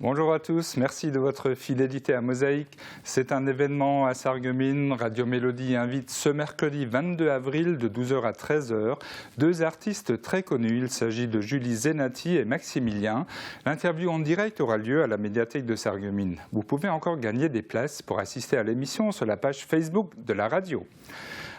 Bonjour à tous, merci de votre fidélité à Mosaïque. C'est un événement à Sarreguemines. Radio Mélodie invite ce mercredi 22 avril de 12h à 13h deux artistes très connus. Il s'agit de Julie Zenati et Maximilien. L'interview en direct aura lieu à la médiathèque de Sarreguemines. Vous pouvez encore gagner des places pour assister à l'émission sur la page Facebook de la radio.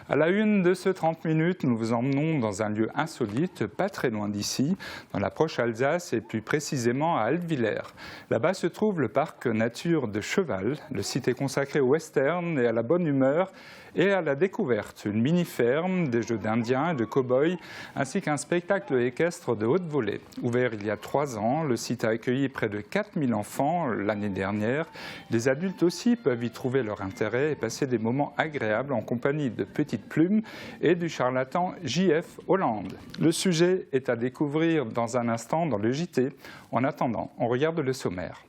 À la une de ce 30 minutes, nous vous emmenons dans un lieu insolite, pas très loin d'ici, dans la proche Alsace et plus précisément à Altvillers. Là-bas se trouve le parc nature de Cheval. Le site est consacré au western et à la bonne humeur et à la découverte. Une mini-ferme, des jeux d'indiens et de cow-boys, ainsi qu'un spectacle équestre de haute volée. Ouvert il y a 3 ans, le site a accueilli près de 4000 enfants l'année dernière. Les adultes aussi peuvent y trouver leur intérêt et passer des moments agréables en compagnie de Petite Plume et du charlatan J.F. Hollande. Le sujet est à découvrir dans un instant dans le JT. En attendant, on regarde le sommaire.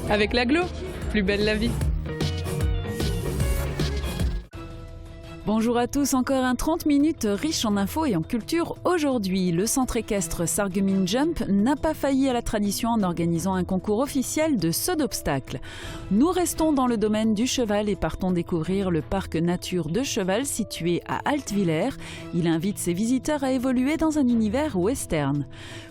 Avec l'aglo, plus belle la vie. Bonjour à tous, encore un 30 minutes riche en infos et en culture aujourd'hui. Le centre équestre Sarreguemines Jump n'a pas failli à la tradition en organisant un concours officiel de saut d'obstacles. Nous restons dans le domaine du cheval et partons découvrir le parc nature de Cheval situé à Altvillers. Il invite ses visiteurs à évoluer dans un univers western.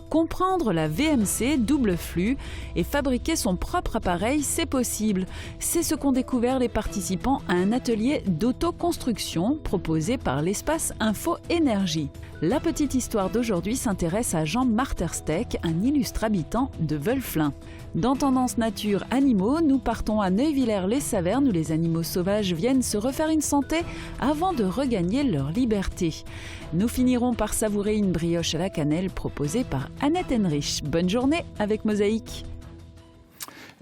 Comprendre la VMC double flux et fabriquer son propre appareil, c'est possible. C'est ce qu'ont découvert les participants à un atelier d'autoconstruction proposé par l'espace Info Énergie. La petite histoire d'aujourd'hui s'intéresse à Jean Martersteck, un illustre habitant de Wölflin. Dans Tendance Nature Animaux, nous partons à Neuwiller-les-Savernes où les animaux sauvages viennent se refaire une santé avant de regagner leur liberté. Nous finirons par savourer une brioche à la cannelle proposée par Annette Henrich. Bonne journée avec Mosaïque.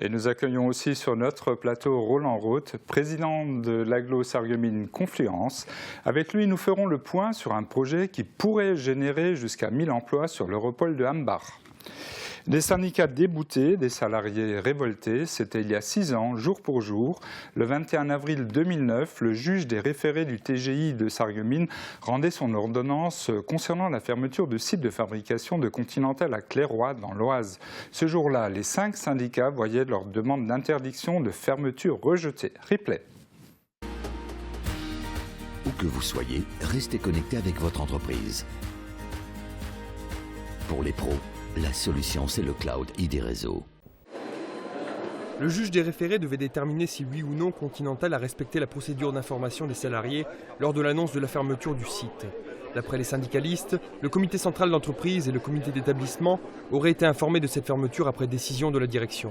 Et nous accueillons aussi sur notre plateau Roland Roth, président de l'Agglo Sarreguemines Confluence. Avec lui, nous ferons le point sur un projet qui pourrait générer jusqu'à 1000 emplois sur l'Europole de Hambach. Des syndicats déboutés, des salariés révoltés, c'était il y a 6 ans, jour pour jour. Le 21 avril 2009, le juge des référés du TGI de Sarreguemines rendait son ordonnance concernant la fermeture du site de fabrication de Continental à Clairoy, dans l'Oise. Ce jour-là, les 5 syndicats voyaient leur demande d'interdiction de fermeture rejetée. Replay. Où que vous soyez, restez connecté avec votre entreprise. Pour les pros, la solution, c'est le cloud ID Réseau. Le juge des référés devait déterminer si oui ou non Continental a respecté la procédure d'information des salariés lors de l'annonce de la fermeture du site. D'après les syndicalistes, le comité central d'entreprise et le comité d'établissement auraient été informés de cette fermeture après décision de la direction.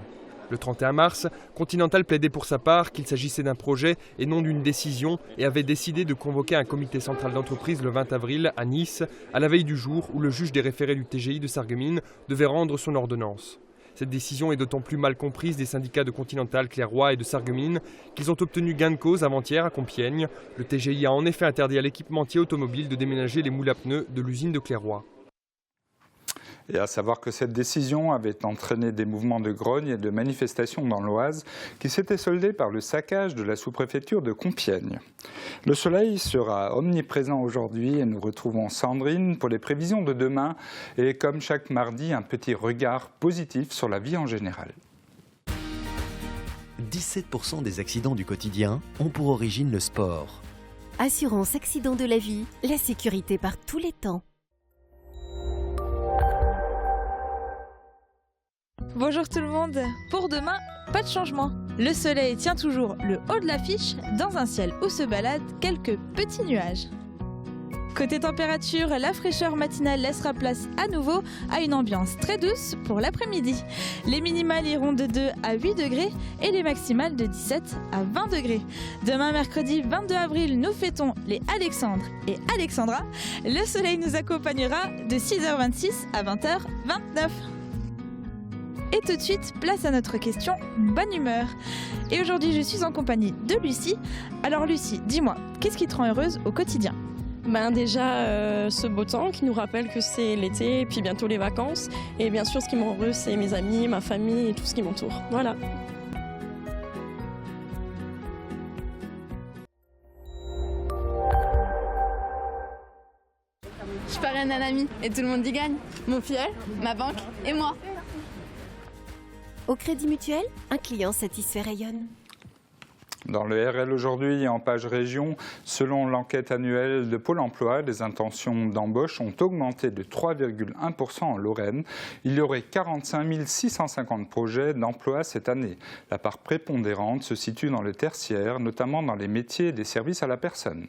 Le 31 mars, Continental plaidait pour sa part qu'il s'agissait d'un projet et non d'une décision et avait décidé de convoquer un comité central d'entreprise le 20 avril à Nice, à la veille du jour où le juge des référés du TGI de Sarreguemines devait rendre son ordonnance. Cette décision est d'autant plus mal comprise des syndicats de Continental, Clairoy et de Sarreguemines qu'ils ont obtenu gain de cause avant-hier à Compiègne. Le TGI a en effet interdit à l'équipementier automobile de déménager les moules à pneus de l'usine de Clairoy. Et à savoir que cette décision avait entraîné des mouvements de grogne et de manifestations dans l'Oise qui s'étaient soldés par le saccage de la sous-préfecture de Compiègne. Le soleil sera omniprésent aujourd'hui et nous retrouvons Sandrine pour les prévisions de demain et comme chaque mardi, un petit regard positif sur la vie en général. 17% des accidents du quotidien ont pour origine le sport. Assurance accident de la vie, la sécurité par tous les temps. Bonjour tout le monde. Pour demain, pas de changement. Le soleil tient toujours le haut de l'affiche dans un ciel où se baladent quelques petits nuages. Côté température, la fraîcheur matinale laissera place à nouveau à une ambiance très douce pour l'après-midi. Les minimales iront de 2 à 8 degrés et les maximales de 17 à 20 degrés. Demain, mercredi 22 avril, nous fêtons les Alexandre et Alexandra. Le soleil nous accompagnera de 6h26 à 20h29. Et tout de suite, place à notre question bonne humeur. Et aujourd'hui, je suis en compagnie de Lucie. Alors Lucie, dis-moi, qu'est-ce qui te rend heureuse au quotidien ? Déjà, ce beau temps qui nous rappelle que c'est l'été et puis bientôt les vacances. Et bien sûr, ce qui me rend heureuse, c'est mes amis, ma famille et tout ce qui m'entoure. Voilà. Je parais donne un ami et tout le monde y gagne. Mon filleul, ma banque et moi. Au Crédit Mutuel, un client satisfait rayonne. Dans le RL aujourd'hui et en page région, selon l'enquête annuelle de Pôle emploi, les intentions d'embauche ont augmenté de 3,1% en Lorraine. Il y aurait 45 650 projets d'emploi cette année. La part prépondérante se situe dans le tertiaire, notamment dans les métiers et des services à la personne.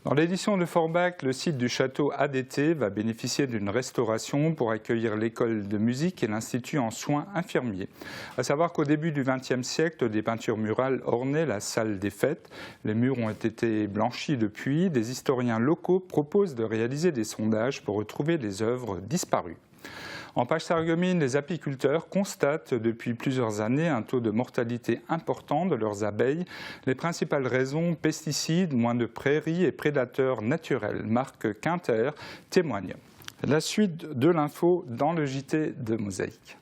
Dans l'édition de Forbach, le site du château ADT va bénéficier d'une restauration pour accueillir l'école de musique et l'institut en soins infirmiers. À savoir qu'au début du XXe siècle, des peintures murales ornaient la salle des fêtes. Les murs ont été blanchis depuis. Des historiens locaux proposent de réaliser des sondages pour retrouver les œuvres disparues. En page Sarreguemines, les apiculteurs constatent depuis plusieurs années un taux de mortalité important de leurs abeilles. Les principales raisons, pesticides, moins de prairies et prédateurs naturels. Marc Quinter témoigne. La suite de l'info dans le JT de Mosaïque.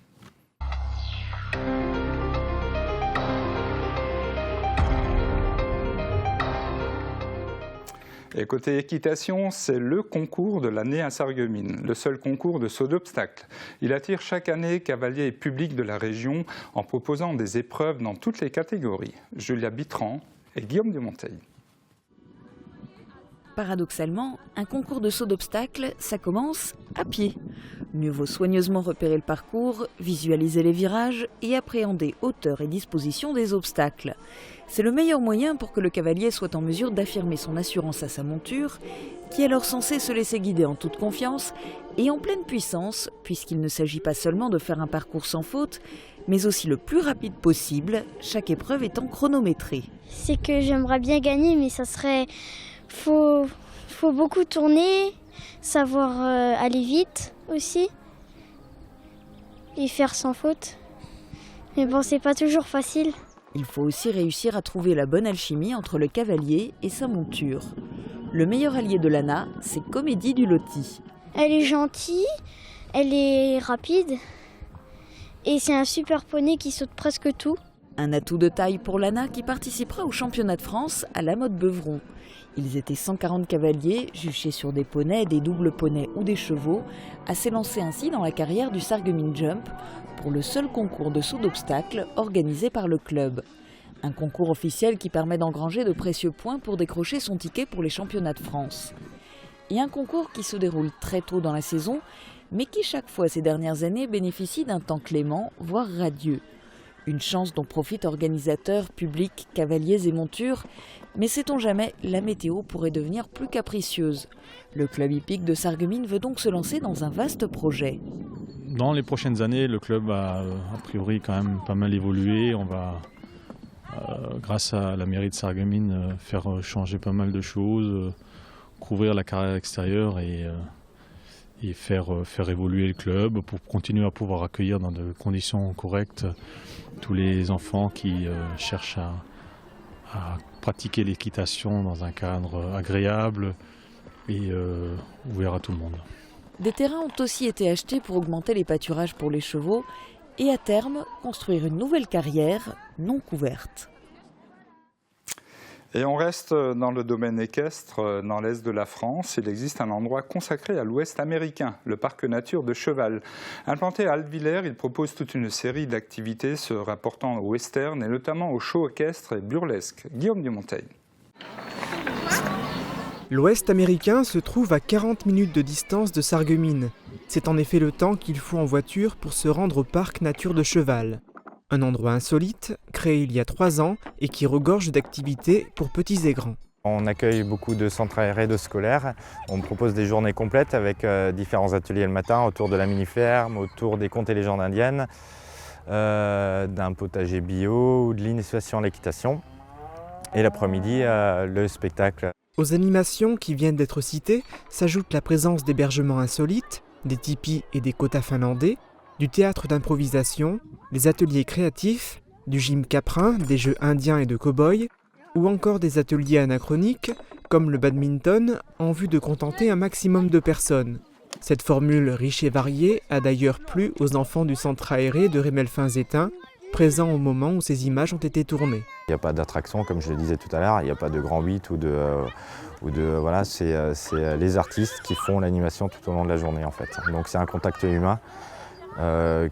Et côté équitation, c'est le concours de l'année à Sarreguemines, le seul concours de saut d'obstacles. Il attire chaque année cavaliers et publics de la région en proposant des épreuves dans toutes les catégories. Julia Bitran et Guillaume Dumonteil. Paradoxalement, un concours de saut d'obstacles, ça commence à pied. Mieux vaut soigneusement repérer le parcours, visualiser les virages et appréhender hauteur et disposition des obstacles. C'est le meilleur moyen pour que le cavalier soit en mesure d'affirmer son assurance à sa monture, qui est alors censée se laisser guider en toute confiance et en pleine puissance, puisqu'il ne s'agit pas seulement de faire un parcours sans faute, mais aussi le plus rapide possible, chaque épreuve étant chronométrée. C'est que j'aimerais bien gagner, mais ça serait... Faut beaucoup tourner, savoir aller vite aussi et faire sans faute. Mais bon, c'est pas toujours facile. Il faut aussi réussir à trouver la bonne alchimie entre le cavalier et sa monture. Le meilleur allié de Lana, c'est Comédie du Loti. Elle est gentille, elle est rapide et c'est un super poney qui saute presque tout. Un atout de taille pour Lana qui participera au championnat de France à la mode Beuvron. Ils étaient 140 cavaliers, juchés sur des poneys, des doubles poneys ou des chevaux, à s'élancer ainsi dans la carrière du Sarreguemines Jump pour le seul concours de saut d'obstacles organisé par le club. Un concours officiel qui permet d'engranger de précieux points pour décrocher son ticket pour les championnats de France. Et un concours qui se déroule très tôt dans la saison, mais qui chaque fois ces dernières années bénéficie d'un temps clément, voire radieux. Une chance dont profitent organisateurs, publics, cavaliers et montures. Mais sait-on jamais, la météo pourrait devenir plus capricieuse. Le club hippique de Sarreguemines veut donc se lancer dans un vaste projet. Dans les prochaines années, le club a priori quand même pas mal évolué. On va, grâce à la mairie de Sarreguemines, faire changer pas mal de choses, couvrir la carrière extérieure et faire évoluer le club pour continuer à pouvoir accueillir dans de conditions correctes tous les enfants qui cherchent à pratiquer l'équitation dans un cadre agréable et ouvert à tout le monde. Des terrains ont aussi été achetés pour augmenter les pâturages pour les chevaux et à terme construire une nouvelle carrière non couverte. Et on reste dans le domaine équestre, dans l'est de la France. Il existe un endroit consacré à l'ouest américain, le parc nature de Cheval. Implanté à Altwiller, il propose toute une série d'activités se rapportant au western et notamment aux shows équestres et burlesques. Guillaume Dumonteil. L'ouest américain se trouve à 40 minutes de distance de Sarreguemines. C'est en effet le temps qu'il faut en voiture pour se rendre au parc nature de Cheval. Un endroit insolite, créé il y a 3 ans et qui regorge d'activités pour petits et grands. On accueille beaucoup de centres aérés de scolaires. On propose des journées complètes avec différents ateliers le matin autour de la mini-ferme, autour des contes et légendes indiennes, d'un potager bio ou de l'initiation à l'équitation. Et l'après-midi, le spectacle. Aux animations qui viennent d'être citées s'ajoute la présence d'hébergements insolites, des tipis et des quotas finlandais, du théâtre d'improvisation, des ateliers créatifs, du gym caprin, des jeux indiens et de cow-boys, ou encore des ateliers anachroniques, comme le badminton, en vue de contenter un maximum de personnes. Cette formule riche et variée a d'ailleurs plu aux enfants du centre aéré de Rémelfins-Étain, présents au moment où ces images ont été tournées. Il n'y a pas d'attraction, comme je le disais tout à l'heure, il n'y a pas de grand 8 voilà, c'est les artistes qui font l'animation tout au long de la journée en fait. Donc c'est un contact humain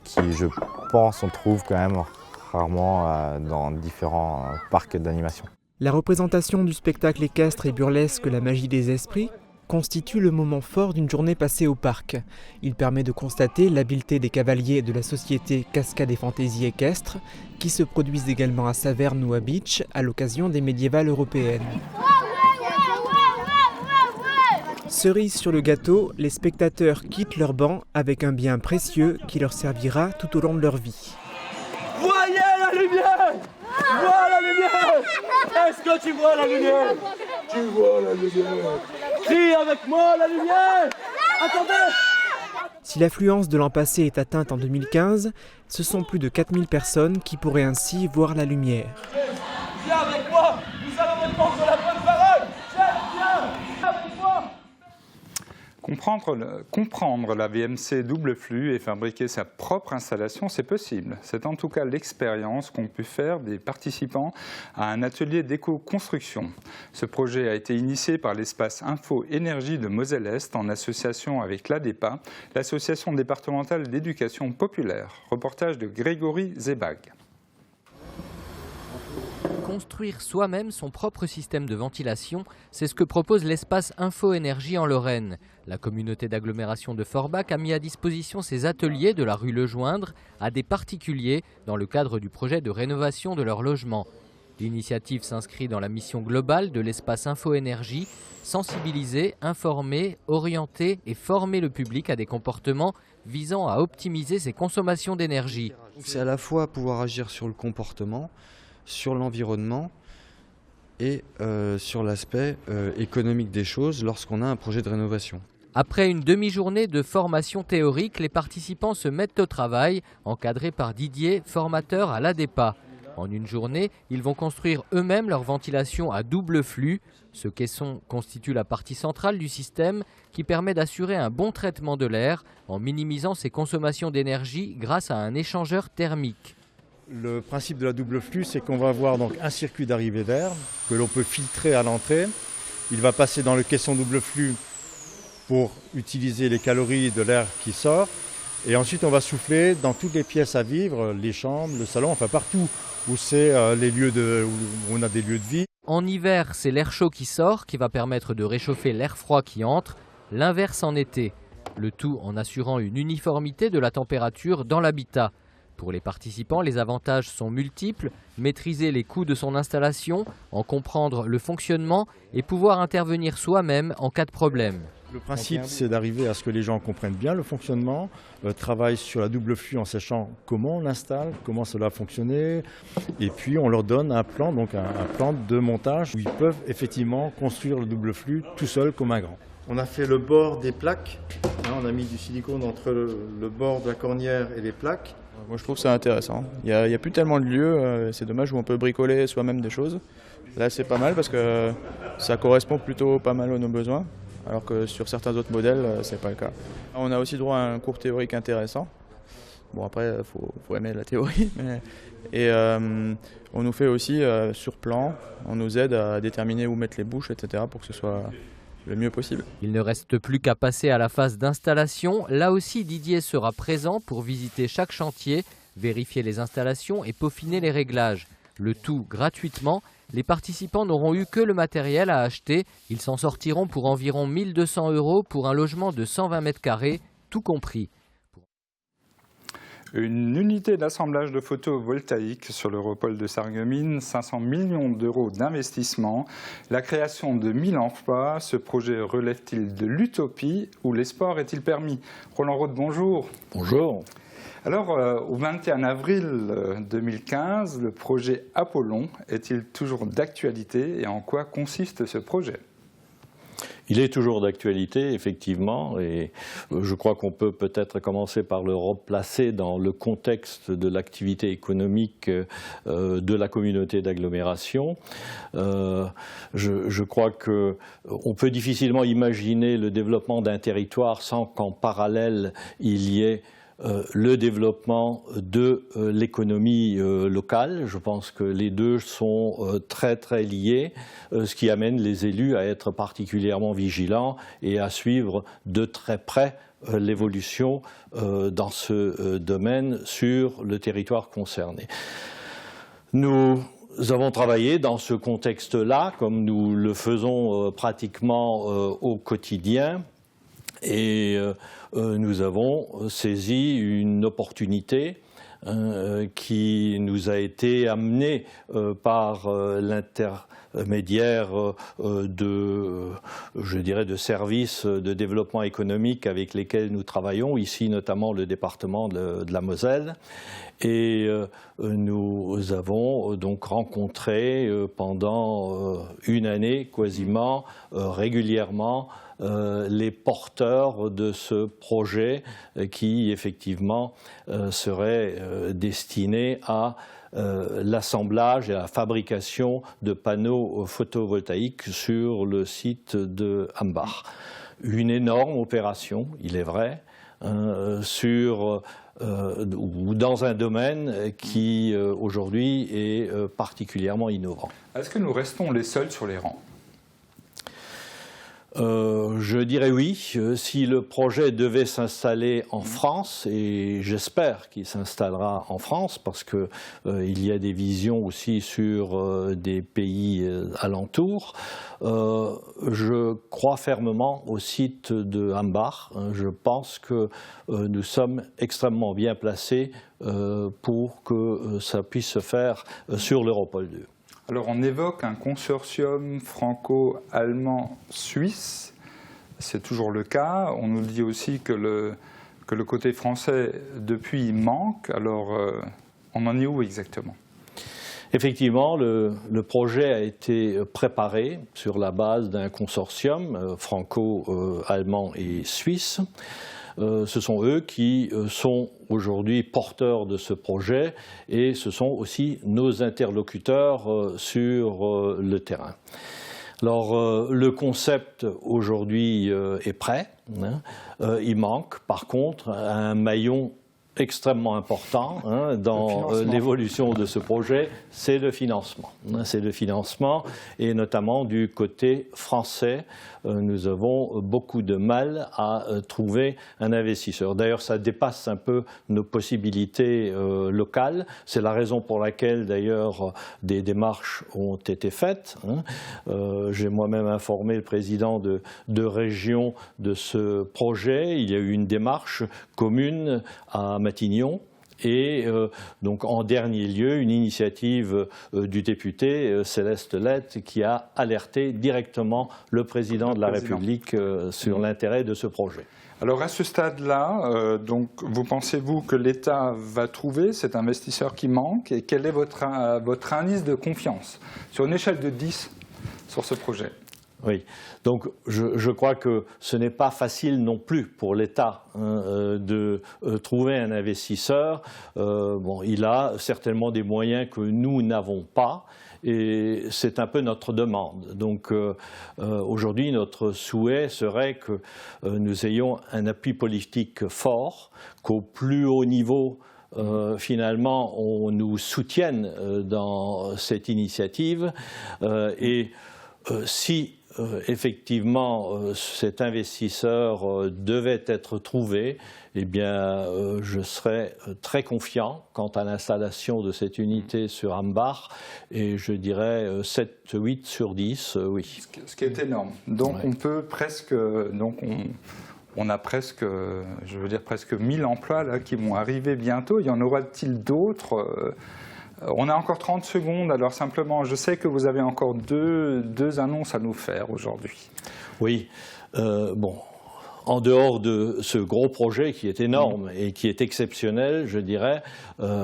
qui, je pense, on trouve quand même rarement dans différents parcs d'animation. La représentation du spectacle équestre et burlesque La Magie des Esprits constitue le moment fort d'une journée passée au parc. Il permet de constater l'habileté des cavaliers de la société Cascade et Fantaisie équestre, qui se produisent également à Saverne ou à Bitche à l'occasion des médiévales européennes. Cerise sur le gâteau, les spectateurs quittent leur banc avec un bien précieux qui leur servira tout au long de leur vie. Voyez la lumière! Vois la lumière! Est-ce que tu vois la lumière? Tu vois la lumière! Crie avec moi la lumière! Attendez! Si l'affluence de l'an passé est atteinte en 2015, ce sont plus de 4000 personnes qui pourraient ainsi voir la lumière. Viens avec moi! Nous allons répondre la bonne parole! Viens avec moi! Comprendre la VMC double flux et fabriquer sa propre installation, c'est possible. C'est en tout cas l'expérience qu'ont pu faire des participants à un atelier d'éco-construction. Ce projet a été initié par l'espace Info Énergie de Moselle-Est en association avec l'ADEPA, l'association départementale d'éducation populaire. Reportage de Grégory Zebag. Construire soi-même son propre système de ventilation, c'est ce que propose l'espace Info Énergie en Lorraine. La communauté d'agglomération de Forbach a mis à disposition ses ateliers de la rue Lejoindre à des particuliers dans le cadre du projet de rénovation de leur logement. L'initiative s'inscrit dans la mission globale de l'espace Info Énergie, sensibiliser, informer, orienter et former le public à des comportements visant à optimiser ses consommations d'énergie. C'est à la fois pouvoir agir sur le comportement, sur l'environnement et sur l'aspect économique des choses lorsqu'on a un projet de rénovation. Après une demi-journée de formation théorique, les participants se mettent au travail, encadrés par Didier, formateur à l'ADEPA. En une journée, ils vont construire eux-mêmes leur ventilation à double flux. Ce caisson constitue la partie centrale du système qui permet d'assurer un bon traitement de l'air en minimisant ses consommations d'énergie grâce à un échangeur thermique. Le principe de la double flux, c'est qu'on va avoir donc un circuit d'arrivée d'air que l'on peut filtrer à l'entrée. Il va passer dans le caisson double flux pour utiliser les calories de l'air qui sort. Et ensuite, on va souffler dans toutes les pièces à vivre, les chambres, le salon, enfin partout où c'est les lieux où on a des lieux de vie. En hiver, c'est l'air chaud qui sort qui va permettre de réchauffer l'air froid qui entre. L'inverse en été. Le tout en assurant une uniformité de la température dans l'habitat. Pour les participants, les avantages sont multiples, maîtriser les coûts de son installation, en comprendre le fonctionnement et pouvoir intervenir soi-même en cas de problème. Le principe, c'est d'arriver à ce que les gens comprennent bien le fonctionnement, travaillent sur la double flux en sachant comment on l'installe, comment cela va fonctionner, et puis on leur donne un plan, donc un plan de montage où ils peuvent effectivement construire le double flux tout seul comme un grand. On a fait le bord des plaques, on a mis du silicone entre le bord de la cornière et les plaques. Moi je trouve ça intéressant. Il n'y a plus tellement de lieux, c'est dommage où on peut bricoler soi-même des choses. Là c'est pas mal parce que ça correspond plutôt pas mal à nos besoins, alors que sur certains autres modèles c'est pas le cas. On a aussi droit à un cours théorique intéressant. Bon après faut aimer la théorie, et on nous fait aussi sur plan, on nous aide à déterminer où mettre les bouches, etc. pour que ce soit le mieux possible. Il ne reste plus qu'à passer à la phase d'installation. Là aussi, Didier sera présent pour visiter chaque chantier, vérifier les installations et peaufiner les réglages. Le tout gratuitement. Les participants n'auront eu que le matériel à acheter. Ils s'en sortiront pour environ 1 200 € pour un logement de 120 mètres carrés, tout compris. Une unité d'assemblage de photovoltaïque sur l'Europole de Sarreguemines, 500 millions d'euros d'investissement, la création de 1000 emplois. Ce projet relève-t-il de l'utopie ou l'espoir est-il permis? Roland Roth, bonjour. Bonjour. Alors, au 21 avril 2015, le projet Apollon est-il toujours d'actualité et en quoi consiste ce projet? Il est toujours d'actualité, effectivement, et je crois qu'on peut peut-être commencer par le replacer dans le contexte de l'activité économique de la communauté d'agglomération. Je crois qu'on peut difficilement imaginer le développement d'un territoire sans qu'en parallèle il y ait le développement de l'économie locale. Je pense que les deux sont très très liés, ce qui amène les élus à être particulièrement vigilants et à suivre de très près l'évolution dans ce domaine sur le territoire concerné. Nous avons travaillé dans ce contexte-là, comme nous le faisons pratiquement au quotidien, et nous avons saisi une opportunité qui nous a été amenée par l'intermédiaire de services de développement économique avec lesquels nous travaillons, ici notamment le département de la Moselle. Et nous avons donc rencontré pendant une année quasiment régulièrement les porteurs de ce projet qui effectivement serait destiné à l'assemblage et la fabrication de panneaux photovoltaïques sur le site de Hambach. Une énorme opération, il est vrai, ou dans un domaine qui aujourd'hui est particulièrement innovant. Est-ce que nous restons les seuls sur les rangs ? Je dirais oui. Si le projet devait s'installer en France, et j'espère qu'il s'installera en France, parce que il y a des visions aussi sur des pays alentours, je crois fermement au site de Hambach. Je pense que nous sommes extrêmement bien placés pour que ça puisse se faire sur l'Europol 2. Alors on évoque un consortium franco-allemand-suisse, c'est toujours le cas. On nous dit aussi que le côté français depuis manque, alors on en est où exactement ? Effectivement, le projet a été préparé sur la base d'un consortium franco-allemand et suisse. Ce sont eux qui sont aujourd'hui porteurs de ce projet et ce sont aussi nos interlocuteurs sur le terrain. Alors, le concept aujourd'hui est prêt. Il manque par contre un maillon extrêmement important dans l'évolution de ce projet, c'est le financement. C'est le financement et notamment du côté français, nous avons beaucoup de mal à trouver un investisseur. D'ailleurs, ça dépasse un peu nos possibilités locales. C'est la raison pour laquelle d'ailleurs des démarches ont été faites. J'ai moi-même informé le président de région de ce projet. Il y a eu une démarche commune à Matignon et donc en dernier lieu une initiative du député Céleste Lette qui a alerté directement le président de la République sur l'intérêt de ce projet. Alors à ce stade-là, donc vous pensez-vous que l'État va trouver cet investisseur qui manque et quel est votre indice de confiance sur une échelle de 10 sur ce projet ? Oui, donc je crois que ce n'est pas facile non plus pour l'État de trouver un investisseur. Il a certainement des moyens que nous n'avons pas et c'est un peu notre demande. Donc aujourd'hui, notre souhait serait que nous ayons un appui politique fort, qu'au plus haut niveau, finalement, on nous soutienne dans cette initiative et si effectivement cet investisseur devait être trouvé, eh bien je serais très confiant quant à l'installation de cette unité sur Hambach et je dirais 7-8 sur 10, oui. Ce qui est énorme. Donc on peut presque... On a presque, je veux dire presque 1000 emplois là, qui vont arriver bientôt. Il y en aura-t-il d'autres ? On a encore 30 secondes, alors simplement, je sais que vous avez encore deux annonces à nous faire aujourd'hui. Oui, en dehors de ce gros projet qui est énorme et qui est exceptionnel, je dirais,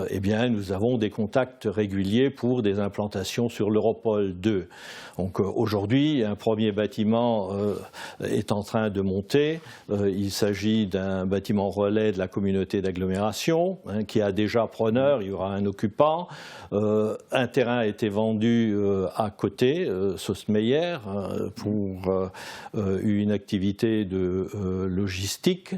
eh bien, nous avons des contacts réguliers pour des implantations sur l'Europol 2. Donc aujourd'hui, un premier bâtiment est en train de monter. Il s'agit d'un bâtiment relais de la communauté d'agglomération qui a déjà preneur, il y aura un occupant. Un terrain a été vendu à côté, Sausmeyer, pour une activité de logistique.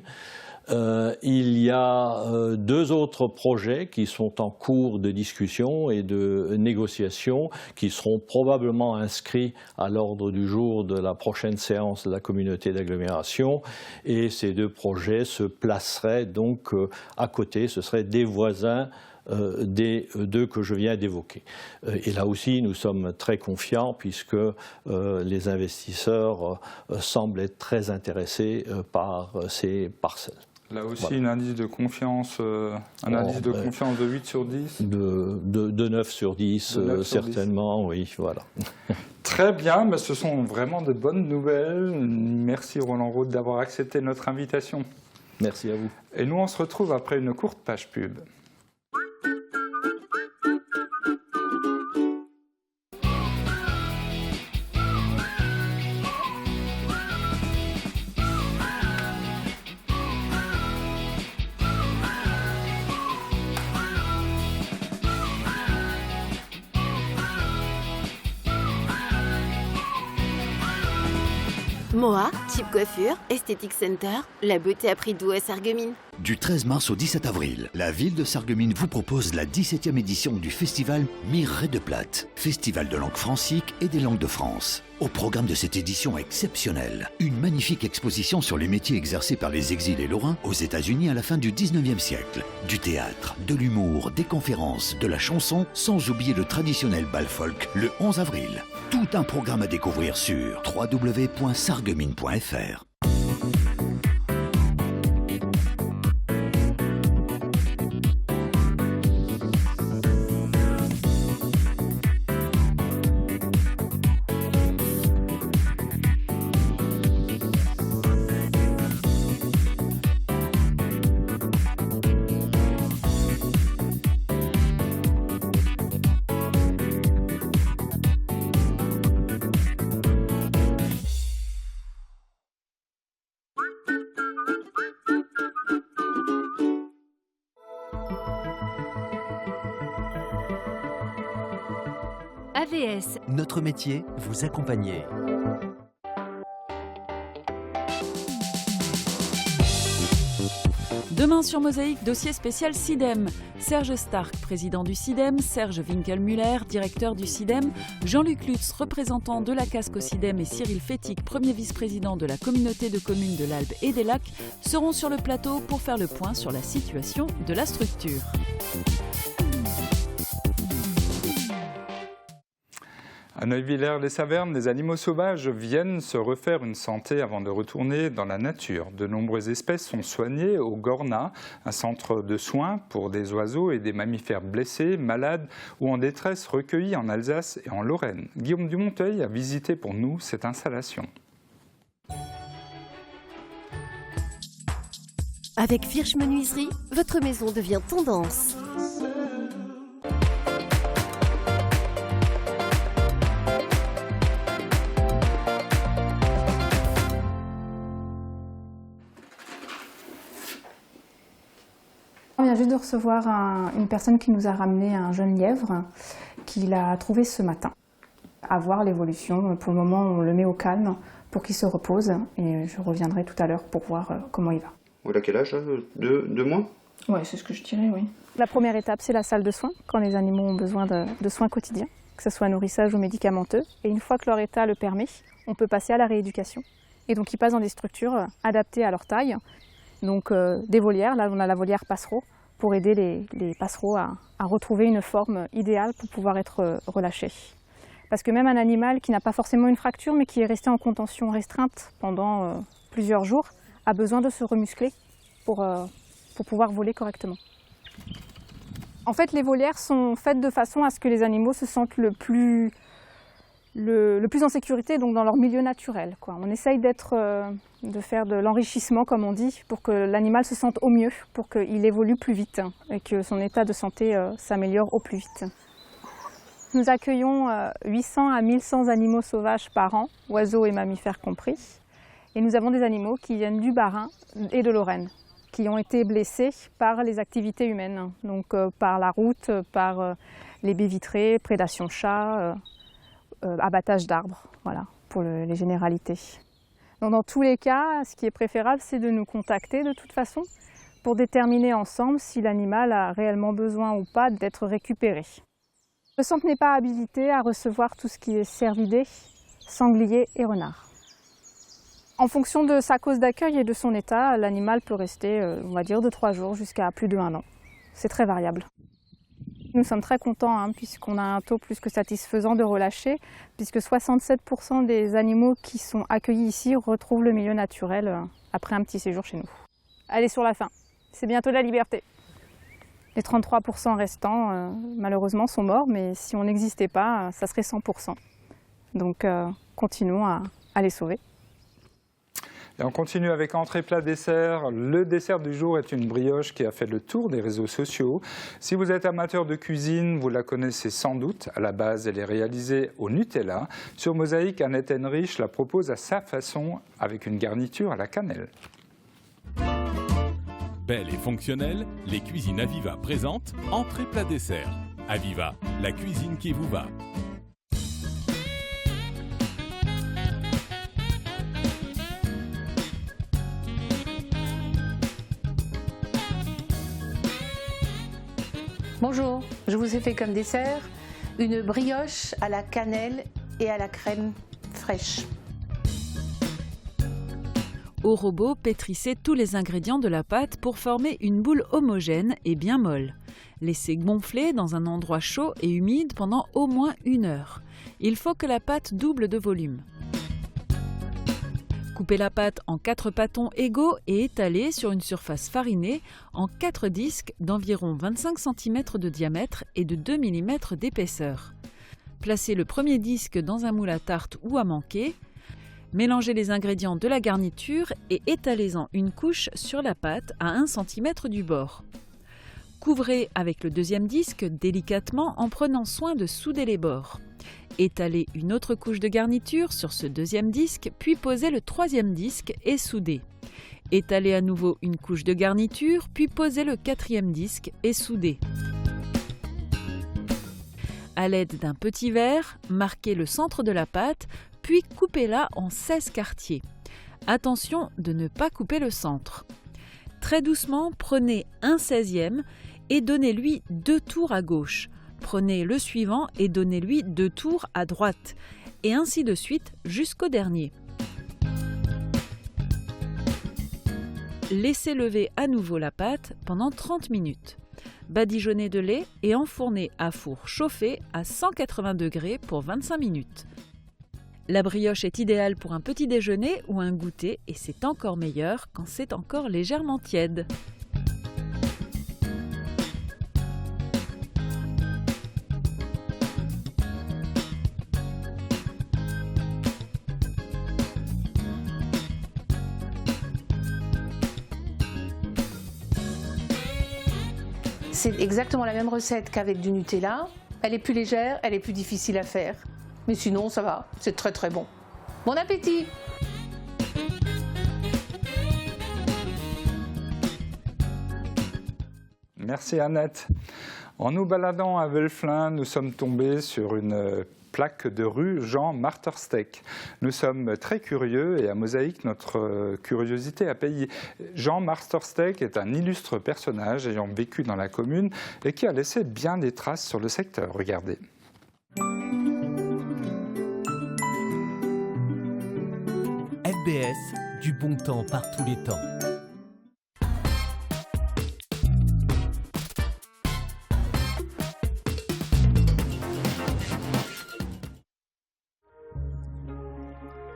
Il y a 2 autres projets qui sont en cours de discussion et de négociation, qui seront probablement inscrits à l'ordre du jour de la prochaine séance de la communauté d'agglomération. Et ces 2 projets se placeraient donc à côté, ce seraient des voisins des 2 que je viens d'évoquer. Et là aussi, nous sommes très confiants puisque les investisseurs semblent être très intéressés par ces parcelles. Là aussi, Voilà. un indice de confiance, confiance de 8 sur 10 de 9 sur 10, 9 sur certainement, 10. Oui, voilà. Très bien, mais ce sont vraiment de bonnes nouvelles. Merci Roland Roth d'avoir accepté notre invitation. Merci à vous. Et nous, on se retrouve après une courte page pub. Moa, Type Coiffure, Esthétique Center, la beauté à prix doux à Sarreguemines. Du 13 mars au 17 avril, la ville de Sarreguemines vous propose la 17e édition du festival Mireray de Plate, festival de langue francique et des langues de France. Au programme de cette édition exceptionnelle, une magnifique exposition sur les métiers exercés par les exilés lorrains aux États-Unis à la fin du 19e siècle. Du théâtre, de l'humour, des conférences, de la chanson, sans oublier le traditionnel bal folk le 11 avril. Tout un programme à découvrir sur www.sarreguemines.fr. AVS. Notre métier, vous accompagner. Demain sur Mosaïque, dossier spécial CIDEM. Serge Stark, président du CIDEM, Serge Winkelmüller, directeur du CIDEM, Jean-Luc Lutz, représentant de la CASC au CIDEM et Cyril Fétic, premier vice-président de la communauté de communes de l'Albe et des Lacs, seront sur le plateau pour faire le point sur la situation de la structure. À Neuwiller-les-Savernes, les animaux sauvages viennent se refaire une santé avant de retourner dans la nature. De nombreuses espèces sont soignées au Gorna, un centre de soins pour des oiseaux et des mammifères blessés, malades ou en détresse recueillis en Alsace et en Lorraine. Guillaume Dumonteil a visité pour nous cette installation. Avec Firsch Menuiserie, votre maison devient tendance. On vient juste de recevoir une personne qui nous a ramené un jeune lièvre qu'il a trouvé ce matin. À voir l'évolution. Pour le moment, on le met au calme pour qu'il se repose et je reviendrai tout à l'heure pour voir comment il va. Il a quel âge là? 2 mois? Oui, c'est ce que je dirais, oui. La première étape, c'est la salle de soins, quand les animaux ont besoin de soins quotidiens, que ce soit nourrissage ou médicamenteux. Et une fois que leur état le permet, on peut passer à la rééducation. Et donc ils passent dans des structures adaptées à leur taille. Donc des volières, là on a la volière passereau, pour aider les passereaux à retrouver une forme idéale pour pouvoir être relâchés. Parce que même un animal qui n'a pas forcément une fracture, mais qui est resté en contention restreinte pendant plusieurs jours, a besoin de se remuscler pour pouvoir voler correctement. En fait, les volières sont faites de façon à ce que les animaux se sentent le plus en sécurité, donc dans leur milieu naturel, quoi. On essaye de faire de l'enrichissement, comme on dit, pour que l'animal se sente au mieux, pour qu'il évolue plus vite et que son état de santé s'améliore au plus vite. Nous accueillons 800 à 1100 animaux sauvages par an, oiseaux et mammifères compris. Et nous avons des animaux qui viennent du Bas-Rhin et de Lorraine, qui ont été blessés par les activités humaines, donc par la route, par les baies vitrées, prédation chat, abattage d'arbres, voilà, pour les généralités. Donc dans tous les cas, ce qui est préférable, c'est de nous contacter de toute façon pour déterminer ensemble si l'animal a réellement besoin ou pas d'être récupéré. Le centre n'est pas habilité à recevoir tout ce qui est cervidés, sangliers et renards. En fonction de sa cause d'accueil et de son état, l'animal peut rester, on va dire, de 3 jours jusqu'à plus de 1 an. C'est très variable. Nous sommes très contents puisqu'on a un taux plus que satisfaisant de relâcher, puisque 67% des animaux qui sont accueillis ici retrouvent le milieu naturel après un petit séjour chez nous. Allez, sur la fin, c'est bientôt la liberté. Les 33% restants, malheureusement, sont morts, mais si on n'existait pas, ça serait 100%. Donc, continuons à les sauver. Et on continue avec entrée, plat, dessert. Le dessert du jour est une brioche qui a fait le tour des réseaux sociaux. Si vous êtes amateur de cuisine, vous la connaissez sans doute. À la base, elle est réalisée au Nutella. Sur Mosaïque, Annette Henrich la propose à sa façon avec une garniture à la cannelle. Belle et fonctionnelle, les cuisines Aviva présentent entrée, plat, dessert. Aviva, la cuisine qui vous va. Bonjour, je vous ai fait comme dessert une brioche à la cannelle et à la crème fraîche. Au robot, pétrissez tous les ingrédients de la pâte pour former une boule homogène et bien molle. Laissez gonfler dans un endroit chaud et humide pendant au moins 1 heure. Il faut que la pâte double de volume. Coupez la pâte en 4 pâtons égaux et étalez sur une surface farinée en 4 disques d'environ 25 cm de diamètre et de 2 mm d'épaisseur. Placez le premier disque dans un moule à tarte ou à manquer. Mélangez les ingrédients de la garniture et étalez-en une couche sur la pâte à 1 cm du bord. Couvrez avec le deuxième disque délicatement en prenant soin de souder les bords. Étalez une autre couche de garniture sur ce deuxième disque, puis posez le troisième disque et soudez. Étalez à nouveau une couche de garniture, puis posez le quatrième disque et soudez. À l'aide d'un petit verre, marquez le centre de la pâte, puis coupez-la en 16 quartiers. Attention de ne pas couper le centre. Très doucement, prenez un 16e et donnez-lui 2 tours à gauche. Prenez le suivant et donnez-lui 2 tours à droite. Et ainsi de suite jusqu'au dernier. Laissez lever à nouveau la pâte pendant 30 minutes. Badigeonnez de lait et enfournez à four chauffé à 180 degrés pour 25 minutes. La brioche est idéale pour un petit déjeuner ou un goûter et c'est encore meilleur quand c'est encore légèrement tiède. C'est exactement la même recette qu'avec du Nutella. Elle est plus légère, elle est plus difficile à faire. Mais sinon, ça va, c'est très très bon. Bon appétit! Merci Annette. En nous baladant à Wölflin, nous sommes tombés sur une plaque de rue Jean Martersteck. Nous sommes très curieux et à Mosaïque, notre curiosité a payé. Jean Martersteck est un illustre personnage ayant vécu dans la commune et qui a laissé bien des traces sur le secteur. Regardez. FBS, du bon temps par tous les temps.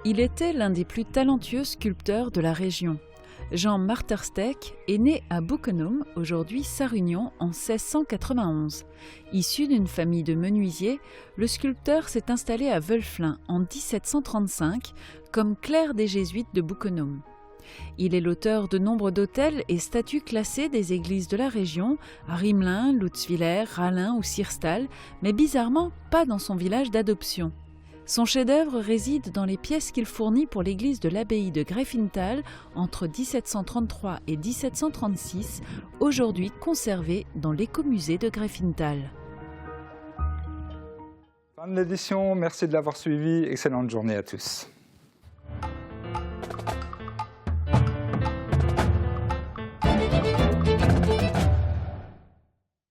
Il était l'un des plus talentueux sculpteurs de la région. Jean Martersteck est né à Boekenum, aujourd'hui Sarre-Union, en 1691. Issu d'une famille de menuisiers, le sculpteur s'est installé à Wölflin en 1735 comme clerc des jésuites de Boekenum. Il est l'auteur de nombre d'autels et statues classées des églises de la région, à Rimelin, Lutzwiller, Rallin ou Sirstal, mais bizarrement pas dans son village d'adoption. Son chef-d'œuvre réside dans les pièces qu'il fournit pour l'église de l'abbaye de Greffinthal entre 1733 et 1736, aujourd'hui conservée dans l'écomusée de Greffinthal. Fin de l'édition, merci de l'avoir suivi, excellente journée à tous.